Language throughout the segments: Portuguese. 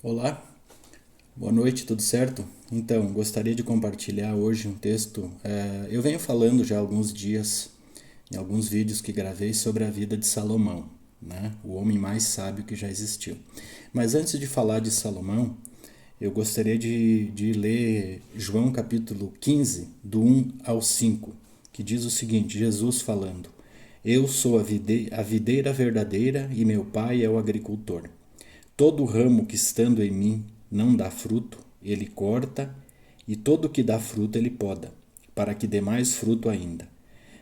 Olá, boa noite, tudo certo? Então, gostaria de compartilhar hoje um texto. Eu venho falando já há alguns dias, em alguns vídeos que gravei, sobre a vida de Salomão, né? O homem mais sábio que já existiu. Mas antes de falar de Salomão, eu gostaria de ler João capítulo 15, do 1 ao 5, que diz o seguinte: Jesus falando: Eu sou a videira verdadeira e meu pai é o agricultor. Todo ramo que estando em mim não dá fruto, ele corta, e todo que dá fruto ele poda, para que dê mais fruto ainda.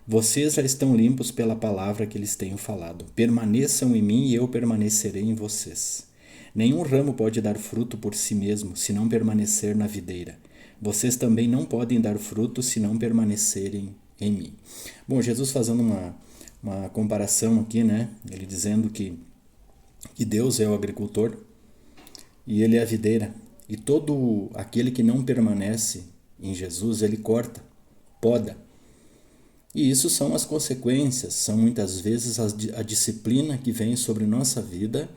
Vocês já estão limpos pela palavra que lhes tenho falado. Permaneçam em mim e eu permanecerei em vocês. Nenhum ramo pode dar fruto por si mesmo, se não permanecer na videira. Vocês também não podem dar fruto se não permanecerem em mim. Bom, Jesus fazendo uma comparação aqui, né? Ele dizendo que Deus é o agricultor e ele é a videira. E todo aquele que não permanece em Jesus, ele corta, poda. E isso são as consequências, são muitas vezes a disciplina que vem sobre nossa vida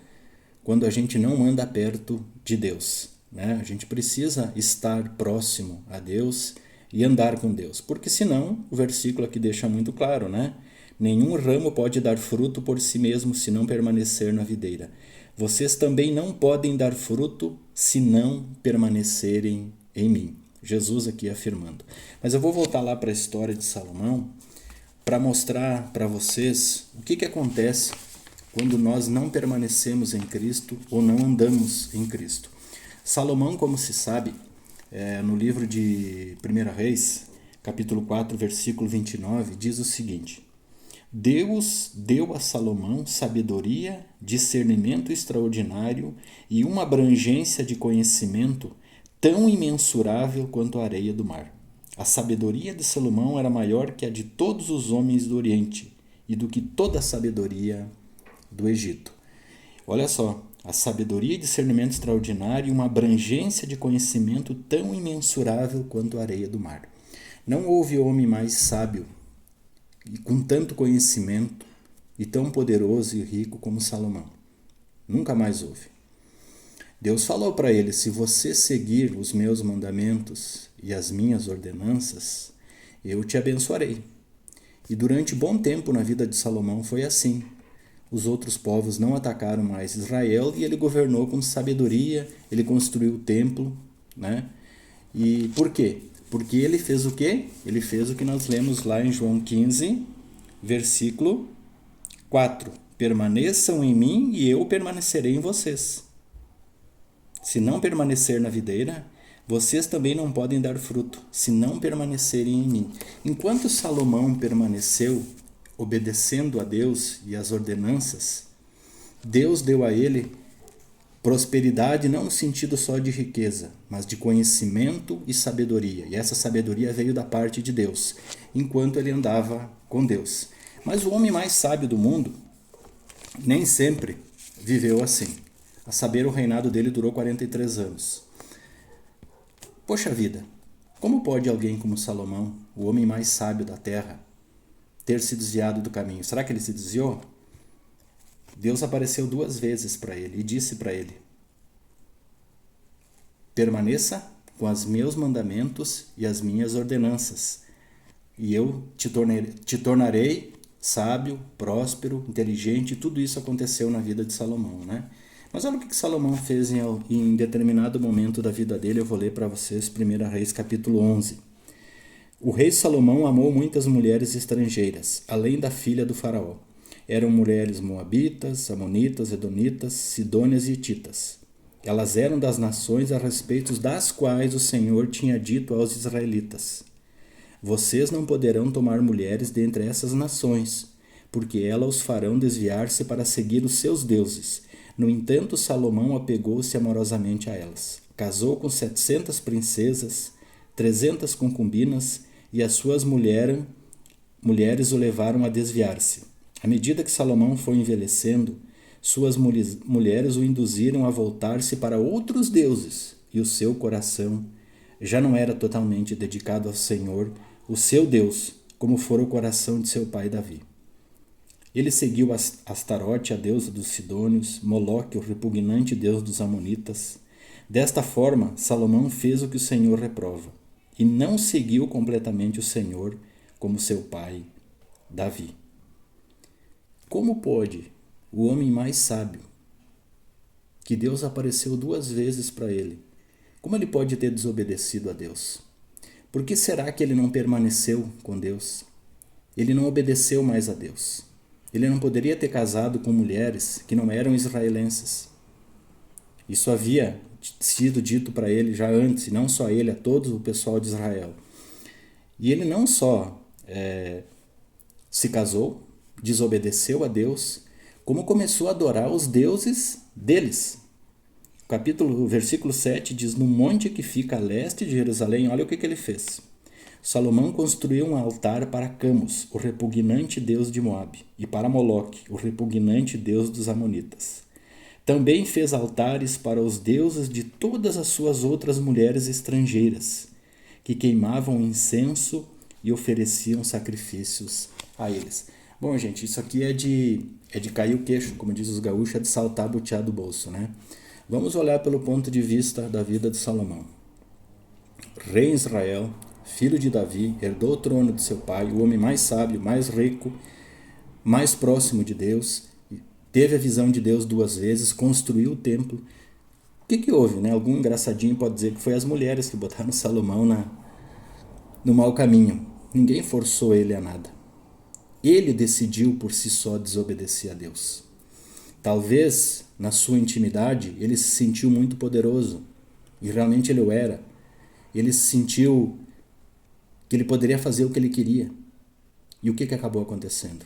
quando a gente não anda perto de Deus, né? A gente precisa estar próximo a Deus e andar com Deus, porque senão, o versículo aqui deixa muito claro, né? Nenhum ramo pode dar fruto por si mesmo se não permanecer na videira. Vocês também não podem dar fruto se não permanecerem em mim. Jesus aqui afirmando. Mas eu vou voltar lá para a história de Salomão para mostrar para vocês o que acontece quando nós não permanecemos em Cristo ou não andamos em Cristo. Salomão, como se sabe, no livro de 1 Reis, capítulo 4, versículo 29, diz o seguinte: Deus deu a Salomão sabedoria, discernimento extraordinário e uma abrangência de conhecimento tão imensurável quanto a areia do mar. A sabedoria de Salomão era maior que a de todos os homens do Oriente e do que toda a sabedoria do Egito. Olha só, a sabedoria e discernimento extraordinário e uma abrangência de conhecimento tão imensurável quanto a areia do mar. Não houve homem mais sábio e com tanto conhecimento e tão poderoso e rico como Salomão. Nunca mais houve. Deus falou para ele: se você seguir os meus mandamentos e as minhas ordenanças, eu te abençoarei. E durante bom tempo na vida de Salomão foi assim. Os outros povos não atacaram mais Israel e ele governou com sabedoria, ele construiu o templo, né? E por quê? Porque ele fez o quê? Ele fez o que nós lemos lá em João 15, versículo 4. Permaneçam em mim e eu permanecerei em vocês. Se não permanecer na videira, vocês também não podem dar fruto, se não permanecerem em mim. Enquanto Salomão permaneceu obedecendo a Deus e as ordenanças, Deus deu a ele prosperidade não no sentido só de riqueza, mas de conhecimento e sabedoria. E essa sabedoria veio da parte de Deus, enquanto ele andava com Deus. Mas o homem mais sábio do mundo nem sempre viveu assim. A saber, o reinado dele durou 43 anos. Poxa vida, como pode alguém como Salomão, o homem mais sábio da terra, ter se desviado do caminho? Será que ele se desviou? Deus apareceu 2 vezes para ele e disse para ele: permaneça com os meus mandamentos e as minhas ordenanças, e eu te tornarei sábio, próspero, inteligente. Tudo isso aconteceu na vida de Salomão, né? Mas olha o que Salomão fez em determinado momento da vida dele. Eu vou ler para vocês 1 Reis capítulo 11. O rei Salomão amou muitas mulheres estrangeiras, além da filha do faraó. Eram mulheres moabitas, amonitas, edonitas, sidônias e hititas. Elas eram das nações a respeito das quais o Senhor tinha dito aos israelitas: vocês não poderão tomar mulheres dentre essas nações, porque elas os farão desviar-se para seguir os seus deuses. No entanto, Salomão apegou-se amorosamente a elas. Casou com 700 princesas, 300 concubinas, e as suas mulheres o levaram a desviar-se. À medida que Salomão foi envelhecendo, suas mulheres o induziram a voltar-se para outros deuses, e o seu coração já não era totalmente dedicado ao Senhor, o seu Deus, como fora o coração de seu pai Davi. Ele seguiu Astarote, a deusa dos Sidônios, Moloque, o repugnante deus dos Amonitas, Desta forma, Salomão fez o que o Senhor reprova, e não seguiu completamente o Senhor como seu pai, Davi. Como pode o homem mais sábio, que Deus apareceu 2 vezes para ele, como ele pode ter desobedecido a Deus? Por que será que ele não permaneceu com Deus? Ele não obedeceu mais a Deus. Ele não poderia ter casado com mulheres que não eram israelenses. Isso havia sido dito para ele já antes, e não só ele, a todo o pessoal de Israel. E ele não só se casou, desobedeceu a Deus, como começou a adorar os deuses deles. O versículo 7 diz: no monte que fica a leste de Jerusalém, olha o que ele fez. Salomão construiu um altar para Camus, o repugnante deus de Moabe, e para Moloque, o repugnante deus dos Amonitas. Também fez altares para os deuses de todas as suas outras mulheres estrangeiras, que queimavam incenso e ofereciam sacrifícios a eles. Bom, gente, isso aqui é de cair o queixo, como diz os gaúchos, é de saltar butiá do bolso, né? Vamos olhar pelo ponto de vista da vida de Salomão. Rei em Israel, filho de Davi, herdou o trono de seu pai, o homem mais sábio, mais rico, mais próximo de Deus, teve a visão de Deus 2 vezes, construiu o templo. O que houve, né? Algum engraçadinho pode dizer que foi as mulheres que botaram Salomão no mau caminho. Ninguém forçou ele a nada. Ele decidiu por si só desobedecer a Deus. Talvez, na sua intimidade, ele se sentiu muito poderoso. E realmente ele o era. Ele se sentiu que ele poderia fazer o que ele queria. E o que acabou acontecendo?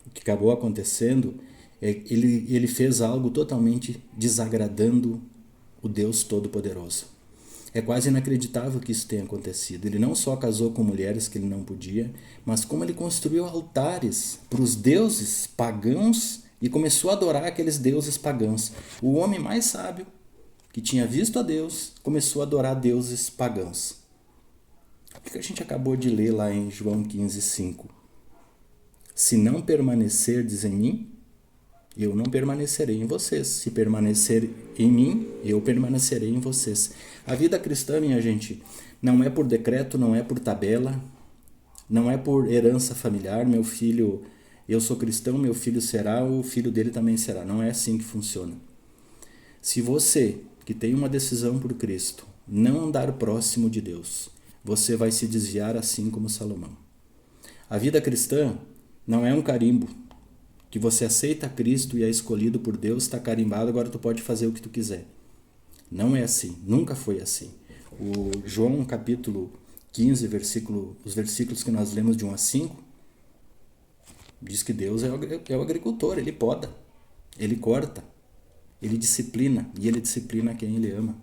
O que acabou acontecendo é que ele fez algo totalmente desagradando o Deus Todo-Poderoso. É quase inacreditável que isso tenha acontecido. Ele não só casou com mulheres que ele não podia, mas como ele construiu altares para os deuses pagãos e começou a adorar aqueles deuses pagãos. O homem mais sábio, que tinha visto a Deus, começou a adorar deuses pagãos. O que a gente acabou de ler lá em João 15:5? Se não permanecerdes em mim, eu não permanecerei em vocês. Se permanecer em mim, eu permanecerei em vocês. A vida cristã, minha gente, não é por decreto, não é por tabela, não é por herança familiar. Meu filho, eu sou cristão, meu filho será, o filho dele também será. Não é assim que funciona. Se você, que tem uma decisão por Cristo, não andar próximo de Deus, você vai se desviar assim como Salomão. A vida cristã não é um carimbo, que você aceita Cristo e é escolhido por Deus, está carimbado, agora tu pode fazer o que tu quiser. Não é assim, nunca foi assim. O João capítulo 15, os versículos que nós lemos de 1-5, diz que Deus é o agricultor, ele poda, ele corta, ele disciplina, e ele disciplina quem ele ama.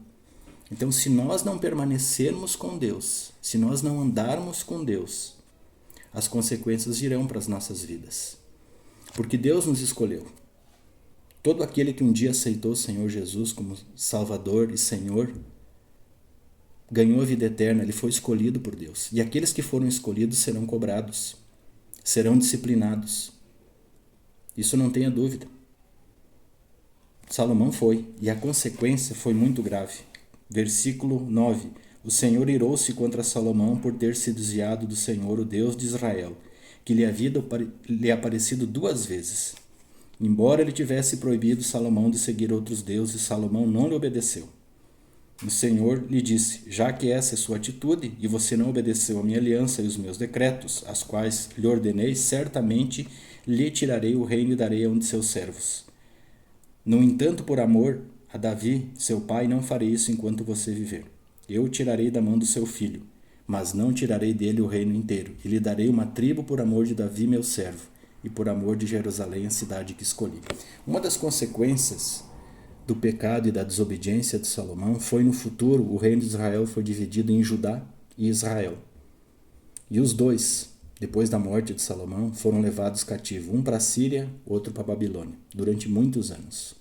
Então, se nós não permanecermos com Deus, se nós não andarmos com Deus, as consequências virão para as nossas vidas. Porque Deus nos escolheu. Todo aquele que um dia aceitou o Senhor Jesus como Salvador e Senhor, ganhou a vida eterna, ele foi escolhido por Deus. E aqueles que foram escolhidos serão cobrados, serão disciplinados. Isso não tenha dúvida. Salomão foi, e a consequência foi muito grave. Versículo 9. O Senhor irou-se contra Salomão por ter se desviado do Senhor, o Deus de Israel, que lhe havia lhe aparecido 2 vezes. Embora ele tivesse proibido Salomão de seguir outros deuses, Salomão não lhe obedeceu. O Senhor lhe disse: já que essa é sua atitude, e você não obedeceu a minha aliança e os meus decretos, as quais lhe ordenei, certamente lhe tirarei o reino e darei a um de seus servos. No entanto, por amor a Davi, seu pai, não farei isso enquanto você viver. Eu o tirarei da mão do seu filho, mas não tirarei dele o reino inteiro, e lhe darei uma tribo por amor de Davi, meu servo, e por amor de Jerusalém, a cidade que escolhi. Uma das consequências do pecado e da desobediência de Salomão foi, no futuro, o reino de Israel foi dividido em Judá e Israel. E os dois, depois da morte de Salomão, foram levados cativos, um para a Síria, outro para a Babilônia, durante muitos anos.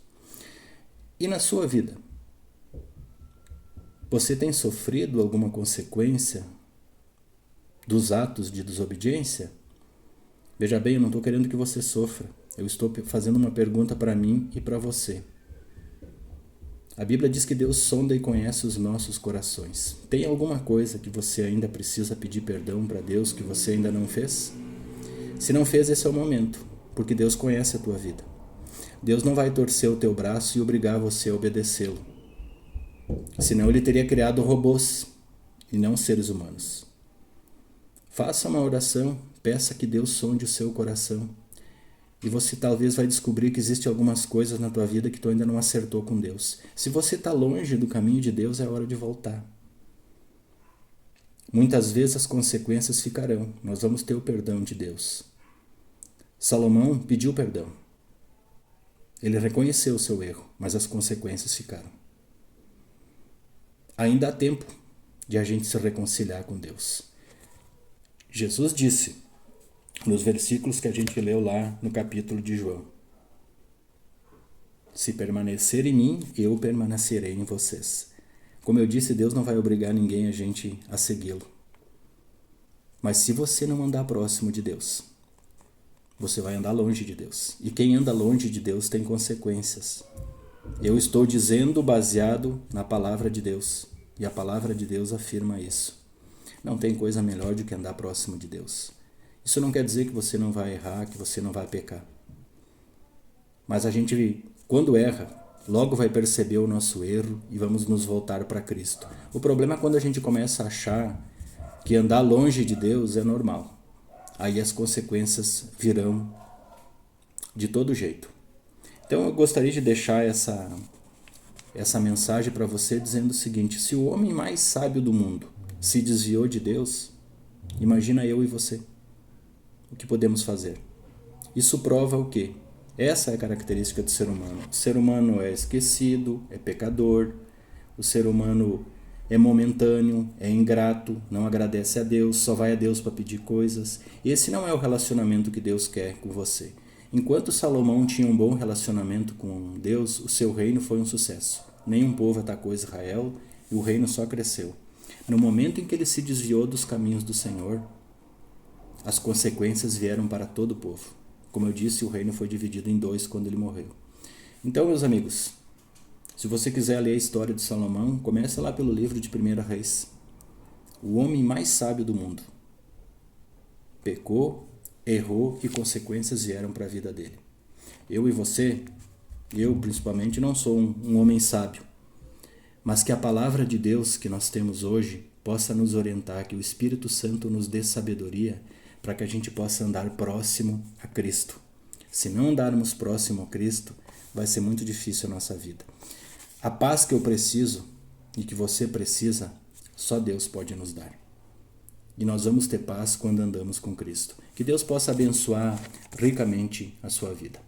E na sua vida? Você tem sofrido alguma consequência dos atos de desobediência? Veja bem, eu não estou querendo que você sofra. Eu estou fazendo uma pergunta para mim e para você. A Bíblia diz que Deus sonda e conhece os nossos corações. Tem alguma coisa que você ainda precisa pedir perdão para Deus que você ainda não fez? Se não fez, esse é o momento, porque Deus conhece a tua vida. Deus não vai torcer o teu braço e obrigar você a obedecê-lo. Senão ele teria criado robôs e não seres humanos. Faça uma oração, peça que Deus sonde o seu coração. E você talvez vai descobrir que existem algumas coisas na tua vida que tu ainda não acertou com Deus. Se você está longe do caminho de Deus, é hora de voltar. Muitas vezes as consequências ficarão. Nós vamos ter o perdão de Deus. Salomão pediu perdão. Ele reconheceu o seu erro, mas as consequências ficaram. Ainda há tempo de a gente se reconciliar com Deus. Jesus disse, nos versículos que a gente leu lá no capítulo de João: se permanecer em mim, eu permanecerei em vocês. Como eu disse, Deus não vai obrigar ninguém a segui-lo. Mas se você não andar próximo de Deus, você vai andar longe de Deus. E quem anda longe de Deus tem consequências. Eu estou dizendo baseado na palavra de Deus. E a palavra de Deus afirma isso. Não tem coisa melhor do que andar próximo de Deus. Isso não quer dizer que você não vai errar, que você não vai pecar. Mas a gente, quando erra, logo vai perceber o nosso erro e vamos nos voltar para Cristo. O problema é quando a gente começa a achar que andar longe de Deus é normal. Aí as consequências virão de todo jeito. Então eu gostaria de deixar essa mensagem para você dizendo o seguinte: se o homem mais sábio do mundo se desviou de Deus, imagina eu e você. O que podemos fazer? Isso prova o quê? Essa é a característica do ser humano. O ser humano é esquecido, é pecador, o ser humano é momentâneo, é ingrato, não agradece a Deus, só vai a Deus para pedir coisas. Esse não é o relacionamento que Deus quer com você. Enquanto Salomão tinha um bom relacionamento com Deus, o seu reino foi um sucesso. Nenhum povo atacou Israel e o reino só cresceu. No momento em que ele se desviou dos caminhos do Senhor, as consequências vieram para todo o povo. Como eu disse, o reino foi dividido em 2 quando ele morreu. Então, meus amigos, se você quiser ler a história de Salomão, começa lá pelo livro de 1 Reis. O homem mais sábio do mundo pecou, errou e consequências vieram para a vida dele. Eu e você, eu principalmente, não sou um homem sábio, mas que a palavra de Deus que nós temos hoje possa nos orientar, que o Espírito Santo nos dê sabedoria para que a gente possa andar próximo a Cristo. Se não andarmos próximo a Cristo, vai ser muito difícil a nossa vida. A paz que eu preciso e que você precisa, só Deus pode nos dar. E nós vamos ter paz quando andamos com Cristo. Que Deus possa abençoar ricamente a sua vida.